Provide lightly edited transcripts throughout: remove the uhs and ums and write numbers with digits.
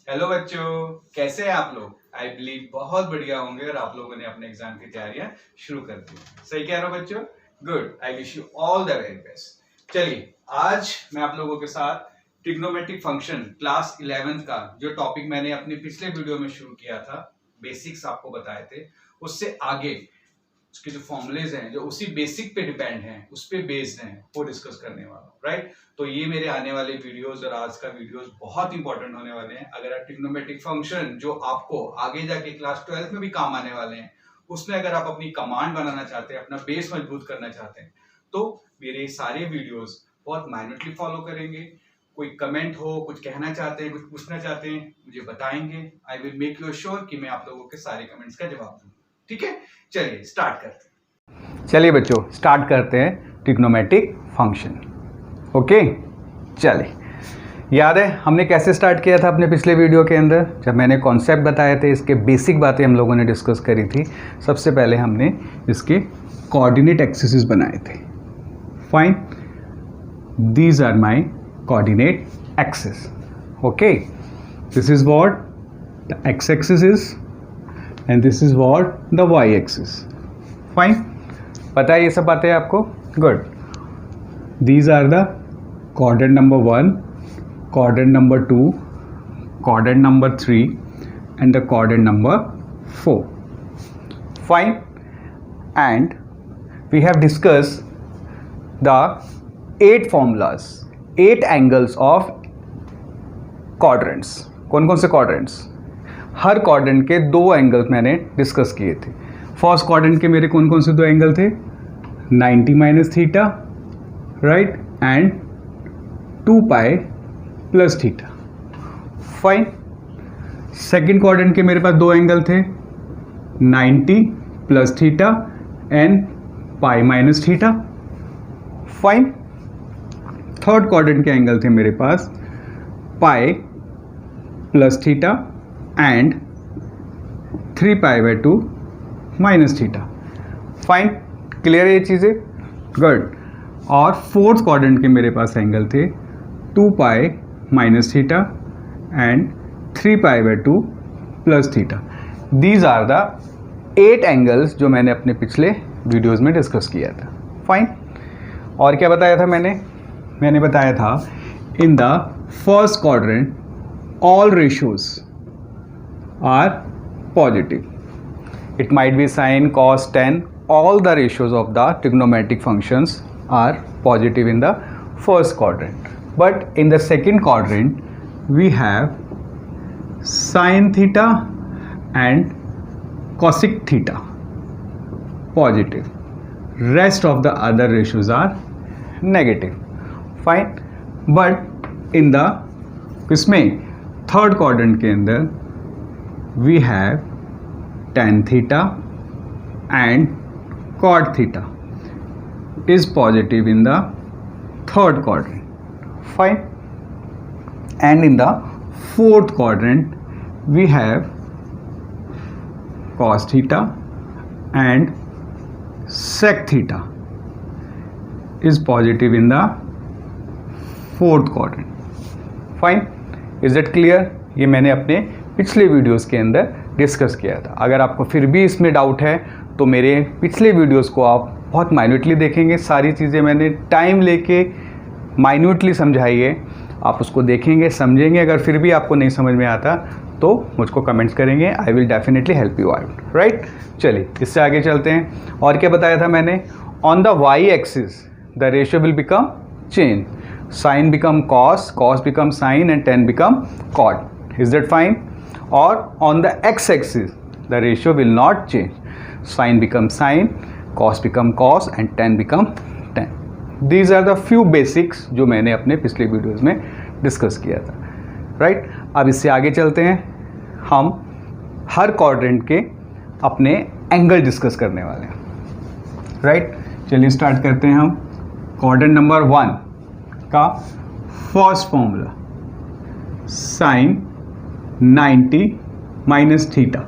Hello बच्चों, कैसे हैं आप लोग? आई बिलीव बहुत बढ़िया होंगे और आप लोगों ने अपने एग्जाम की तैयारियां शुरू कर दी। सही कह रहा हूं बच्चों? Good. I wish you all the very best. चलिए, आज मैं आप लोगों के साथ ट्रिग्नोमेट्रिक फंक्शन क्लास 11 का जो टॉपिक मैंने अपने पिछले वीडियो में शुरू किया था, बेसिक्स आपको बताए थे, उससे आगे उसके जो फॉर्मुलेज हैं जो उसी बेसिक पे डिपेंड हैं, उस पे बेस्ड हैं, वो डिस्कस करने वाला हूं, राइट? तो ये मेरे आने वाले वीडियोस और आज का वीडियोस बहुत इंपॉर्टेंट होने वाले हैं। अगर आप ट्रिग्नोमेट्रिक फंक्शन जो आपको आगे जाके क्लास 12 में भी काम आने वाले हैं, उसमें अगर आप अपनी कमांड बनाना चाहते हैं, अपना बेस मजबूत करना चाहते हैं, तो मेरे सारे वीडियोस बहुत माइन्यूटली फॉलो करेंगे। कोई कमेंट हो, कुछ कहना चाहते हैं, कुछ पूछना चाहते हैं, मुझे बताएंगे। I will make you sure कि मैं आप लोगों के सारे कमेंट्स का जवाब दूं। ठीक है, चलिए स्टार्ट करते हैं। चलिए बच्चों, स्टार्ट करते हैं ट्रिग्नोमेट्रिक फंक्शन। ओके, चलिए, याद है हमने कैसे स्टार्ट किया था अपने पिछले वीडियो के अंदर? जब मैंने कॉन्सेप्ट बताए थे, इसके बेसिक बातें हम लोगों ने डिस्कस करी थी। सबसे पहले हमने इसके कोऑर्डिनेट एक्सिस बनाए थे। Fine, these are my coordinate axis. Okay, this is what the x axis is and this is what the y axis. Fine, पता है ये सब बातें आपको? Good. These are the coordinate number 1, coordinate number 2, coordinate number 3 and the coordinate number 4. Fine. And we have discussed the 8 formulas, 8 angles of quadrants. कौन कौन से quadrants? हर quadrant के 2 एंगल्स मैंने डिस्कस किए थे। फर्स्ट क्वाड्रेंट के मेरे कौन कौन से 2 एंगल थे? 90 minus theta, right, and 2 pi plus theta. Fine. Second quadrant के मेरे पास 2 एंगल थे, 90 plus theta and pi minus theta. Fine. Third quadrant के एंगल थे मेरे पास pi plus theta and 3 pi by 2 minus theta. Fine, clear है ये चीज़ें? गुड। और फोर्थ क्वाड्रेंट के मेरे पास एंगल थे 2 pi minus theta and 3 pi by 2 plus theta. These are the 8 angles जो मैंने अपने पिछले वीडियोस में डिस्कस किया था। फाइन। और क्या बताया था मैंने बताया था in the first quadrant all ratios are positive. It might be sine, cos, tan. All the ratios of the trigonometric functions are positive in the first quadrant. But in the second quadrant, we have sine theta and cosec theta positive. Rest of the other ratios are negative. Fine. But in the इसमें third quadrant के अंदर we have tan theta and cot theta is positive in the third quadrant. Fine. And in the fourth quadrant we have cos theta and sec theta is positive in the fourth quadrant. Fine. Is that clear? ये मैंने अपने पिछले videos के अंदर discuss किया था। अगर आपको फिर भी इसमें डाउट है तो मेरे पिछले वीडियोस को आप बहुत माइन्यूटली देखेंगे। सारी चीज़ें मैंने टाइम लेके माइन्यूटली समझाई है, आप उसको देखेंगे, समझेंगे। अगर फिर भी आपको नहीं समझ में आता तो मुझको कमेंट्स करेंगे, I will definitely help you out, right? चलिए इससे आगे चलते हैं। और क्या बताया था मैंने? On the y axis the ratio will become change, sine become cos, cos become sine and tan become cot. Is that fine? Or on the x-axis the ratio will not change, sin become sin, cos become cos and tan become tan. These are the few basics जो मैंने अपने पिछले videos में discuss किया था, right? अब इससे आगे चलते हैं। हम हर क्वाड्रेंट के अपने एंगल डिस्कस करने वाले हैं, राइट? चलिए स्टार्ट करते हैं हम। क्वाड्रेंट नंबर 1 का first formula sine 90 minus theta,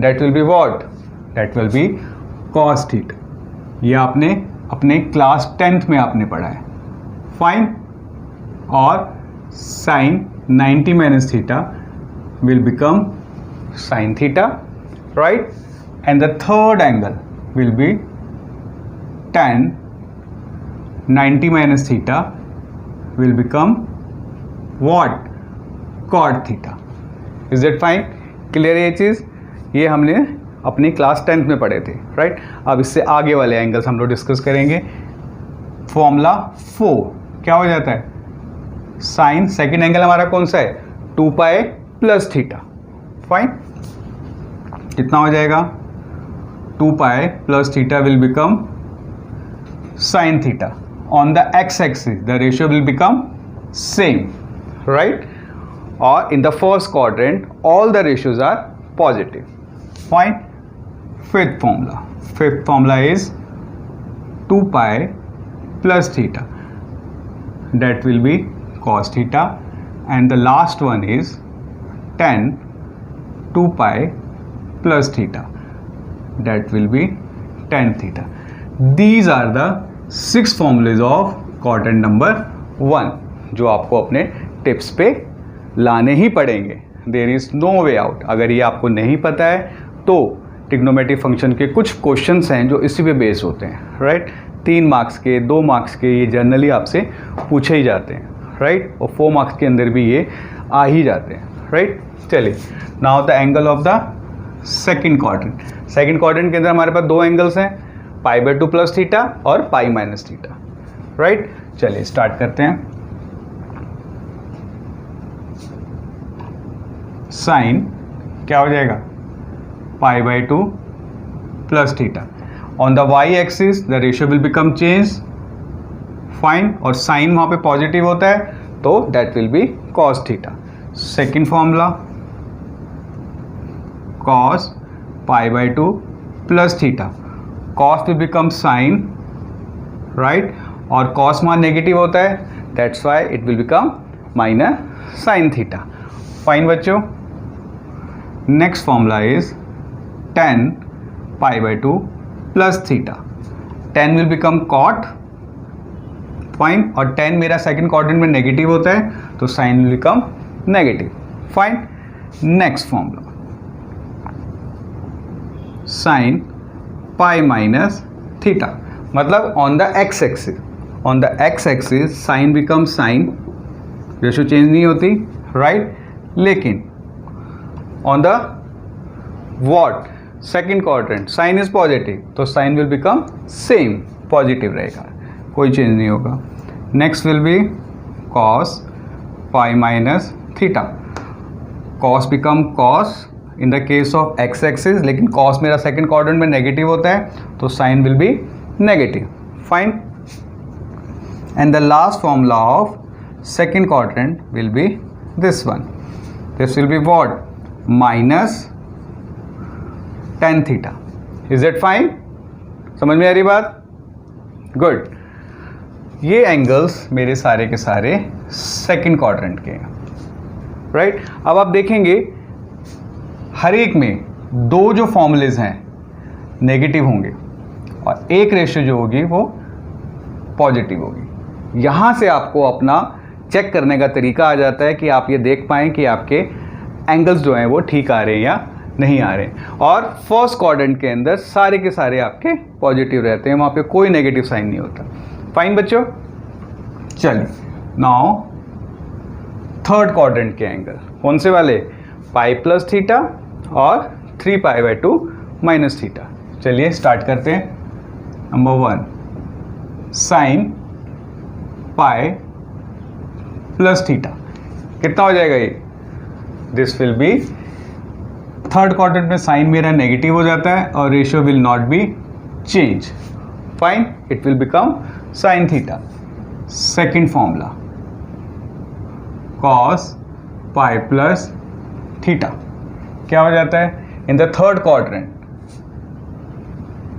that will be what? That will be cos theta. ये आपने अपने क्लास 10th में आपने पढ़ा है। फाइन। और sine 90 minus theta will become sin theta, right? And the third angle will be tan 90 minus theta will become what? Cot theta. Is it fine? Clear ये चीज़? ये हमने अपनी क्लास 10th में पढ़े थे, राइट? अब इससे आगे वाले एंगल्स हम लोग डिस्कस करेंगे. फॉर्मूला 4 क्या हो जाता है? साइन सेकेंड एंगल हमारा कौन सा है? 2 पाई प्लस थीटा. फाइन. कितना हो जाएगा? 2 pi plus theta will become sin theta. On the x-axis the ratio will become same, right? Or in the first quadrant all the ratios are positive. Fine. Fifth formula is 2 pi plus theta, that will be cos theta, and the last one is tan 2 pi plus theta, that will be tan theta. These are the 6 formulas of quadrant number 1 जो आपको अपने tips पे लाने ही पड़ेंगे. There is no way out. अगर ये आपको नहीं पता है तो ट्रिग्नोमेट्रिक फंक्शन के कुछ क्वेश्चंस हैं जो इसी पे बेस होते हैं, राइट? 3 मार्क्स के, 2 मार्क्स के ये जनरली आपसे पूछे ही जाते हैं, राइट? और 4 मार्क्स के अंदर भी ये आ ही जाते हैं, राइट? चलिए, now the angle of the second quadrant. Second quadrant के अंदर हमारे पास 2 एंगल्स हैं, पाई बाई 2 प्लस थीटा और पाई माइनस थीटा, राइट? चलिए स्टार्ट करते हैं. साइन क्या हो जाएगा? Pi by 2 plus theta. On the y axis the ratio will become change. Fine. और साइन वहां पे पॉजिटिव होता है तो that will be cos theta. Second formula cos pi by 2 plus theta. cos will become sin, right? और cos मान negative होता है, that's why it will become minus sin theta. Fine बच्चों. Next formula is tan pi by 2 plus theta. Tan will become cot. Fine. और tan मेरा second quadrant में negative होता है तो sin will become negative. Fine. Next formula sin pi minus theta. मतलब on the x axis sine become sine, ratio change नहीं होती, right? लेकिन on the what second quadrant sine is positive तो sine will become same, positive रहेगा, कोई change नहीं होगा. Next will be cos pi minus theta. Cos become cos in the case of x axis, लेकिन cos मेरा second quadrant में negative होता है तो sine will be negative. Fine. And the last formula of second quadrant will be this one. This will be what? Minus tan theta. Is it fine? समझ में आ रही बात? गुड. ये एंगल्स मेरे सारे के सारे सेकेंड क्वाड्रेंट के हैं, राइट? अब आप देखेंगे हर एक में 2 जो फॉर्मूलेज हैं नेगेटिव होंगे और एक रेशियो जो होगी वो पॉजिटिव होगी. यहाँ से आपको अपना चेक करने का तरीका आ जाता है कि आप ये देख पाएँ कि आपके एंगल्स जो हैं वो ठीक आ रहे हैं या नहीं आ रहे हैं. और फर्स्ट क्वाड्रेंट के अंदर सारे के सारे आपके पॉजिटिव रहते हैं, वहाँ पे कोई नेगेटिव साइन नहीं होता. फाइन बच्चों. चलिए नाउ थर्ड क्वाड्रेंट के एंगल कौन से वाले? पाई प्लस थीटा और 3 पाई बाई 2 माइनस थीटा. चलिए स्टार्ट करते हैं. Number 1 sine pi plus theta. कितना हो जाएगा ये? This will be, third quadrant में साइन मेरा नेगेटिव हो जाता है और ratio will not be change. Fine. It will become sine theta. Second formula cos pi plus theta. क्या हो जाता है? इन द थर्ड क्वाड्रेंट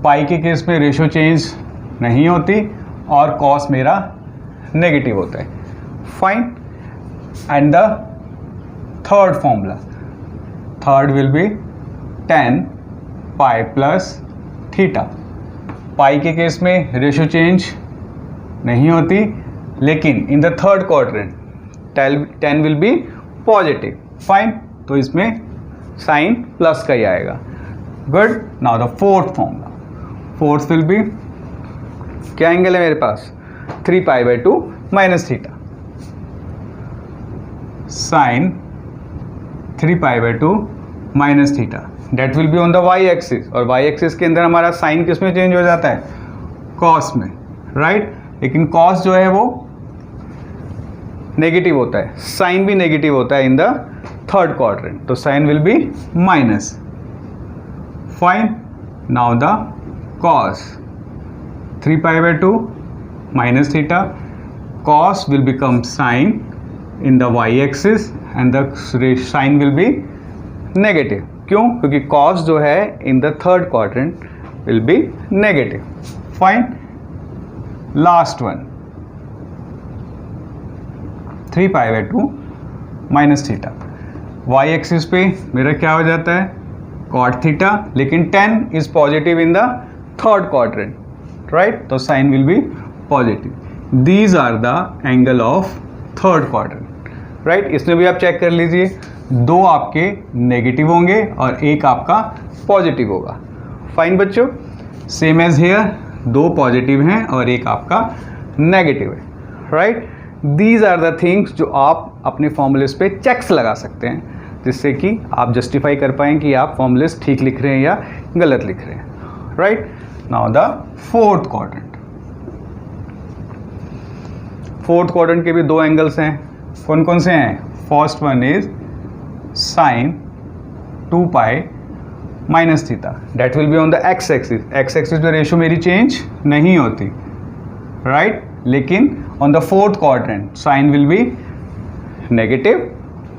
पाई के केस में रेशियो चेंज नहीं होती और कॉस मेरा नेगेटिव होता है. Fine. And the third formula, third will be tan pi plus theta. Pi के केस में रेशियो चेंज नहीं होती, लेकिन in the third quadrant tan will be positive. Fine. तो इसमें साइन प्लस का ही आएगा। Good. Now the fourth formula, fourth will be, क्या एंगल है मेरे पास, 3π/2 minus theta, sine 3π/2 minus theta, that will be on the y axis, और वाई एक्सिस के अंदर हमारा साइन किस में चेंज हो जाता है, कॉस में, राइट। लेकिन कॉस जो है वो नेगेटिव होता है, साइन भी नेगेटिव होता है इन द थर्ड क्वाड्रेंट, तो sine will be minus. Fine. Now the cos 3π/2 minus theta, cos will become sine in the y axis and the sine will be negative. क्यों? क्योंकि cos जो है in the third quadrant will be negative. Fine. Last one, 3π/2 minus theta. y axis पे मेरा क्या हो जाता है, cot theta, लेकिन tan is positive in the third quadrant, right? तो sin will be positive. These are the angle of third quadrant, right? इसमें भी आप चेक कर लीजिए, दो आपके नेगेटिव होंगे और एक आपका पॉजिटिव होगा। फाइन बच्चों, सेम एज हेयर, दो पॉजिटिव हैं और एक आपका नेगेटिव है, right. These are the things जो आप अपने फॉर्मूलेस पे चेक्स लगा सकते हैं, जिससे कि आप जस्टिफाई कर पाएँ कि आप फॉर्मूलेस ठीक लिख रहे हैं या गलत लिख रहे हैं, right. Now the fourth quadrant, fourth quadrant के भी दो एंगल्स हैं, कौन कौन से हैं, first one is sine 2π minus theta, that will be on the x axis, x axis पे रेशियो मेरी चेंज नहीं होती, राइट, लेकिन on the fourth quadrant sine will be negative.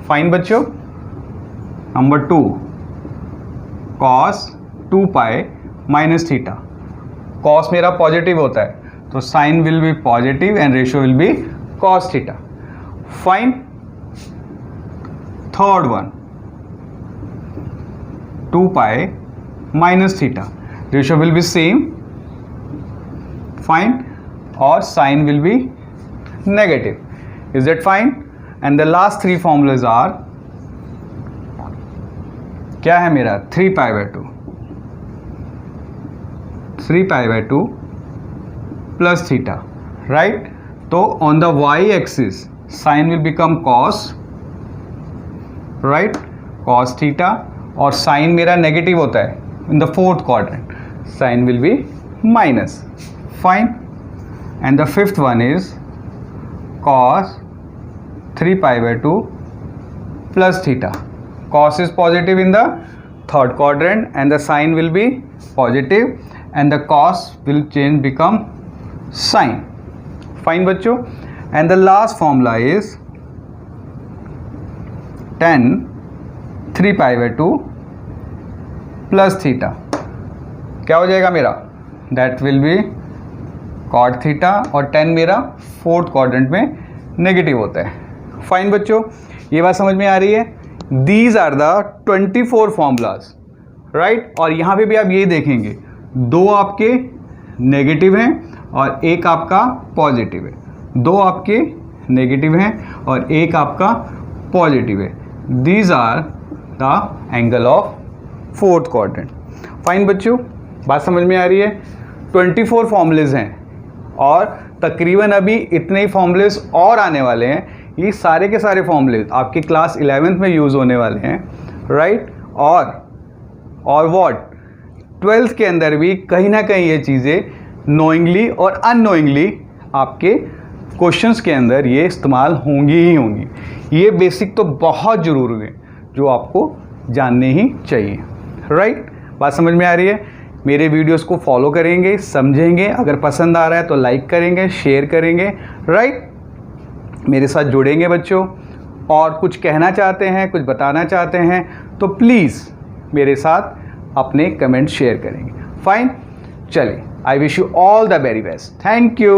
Fine बच्चों। Number 2, cos 2π minus theta, cos मेरा positive होता है तो sine will be positive and ratio will be cos theta. Fine. Third one, 2π minus theta, ratio will be same, fine, और sine will be negative. Is it fine? And the last three formulas are, क्या है मेरा, 3π/2 plus theta, right. तो on the y axis sine will become cos, right, cos theta, और sine मेरा negative होता है in the fourth quadrant, sine will be minus. Fine. And the fifth one is cos 3π/2 plus theta, cos is positive in the third quadrant and the sine will be positive and the cos will change become sine. Fine बच्चों. And the last formula is tan 3π/2 plus theta. क्या हो जाएगा मेरा, that will be cot theta, और tan मेरा fourth quadrant में negative होता है। फाइन बच्चों, ये बात समझ में आ रही है। These are the 24 formulas, right? और यहाँ पे भी आप ये देखेंगे, दो आपके नेगेटिव हैं और एक आपका पॉजिटिव है, दो आपके नेगेटिव हैं और एक आपका पॉजिटिव है। These are the angle of fourth quadrant. Fine बच्चों, बात समझ में आ रही है। 24 फॉर्मूलेज हैं और तकरीबन अभी इतने ही फॉर्मूलेज और आने वाले हैं। ये सारे के सारे फॉर्मूलेज आपके क्लास 11th में यूज़ होने वाले हैं, राइट। और व्हाट 12th के अंदर भी कहीं ना कहीं ये चीज़ें नोइंगली और अननोइंगली आपके क्वेश्चंस के अंदर ये इस्तेमाल होंगी ही होंगी। ये बेसिक तो बहुत ज़रूरी है जो आपको जानने ही चाहिए, राइट। बात समझ में आ रही है। मेरे वीडियोस को फॉलो करेंगे, समझेंगे, अगर पसंद आ रहा है तो लाइक करेंगे, शेयर करेंगे, राइट। मेरे साथ जुड़ेंगे बच्चों, और कुछ कहना चाहते हैं, कुछ बताना चाहते हैं तो प्लीज़ मेरे साथ अपने कमेंट शेयर करेंगे। फाइन, चलिए, I wish you all the very best. Thank you.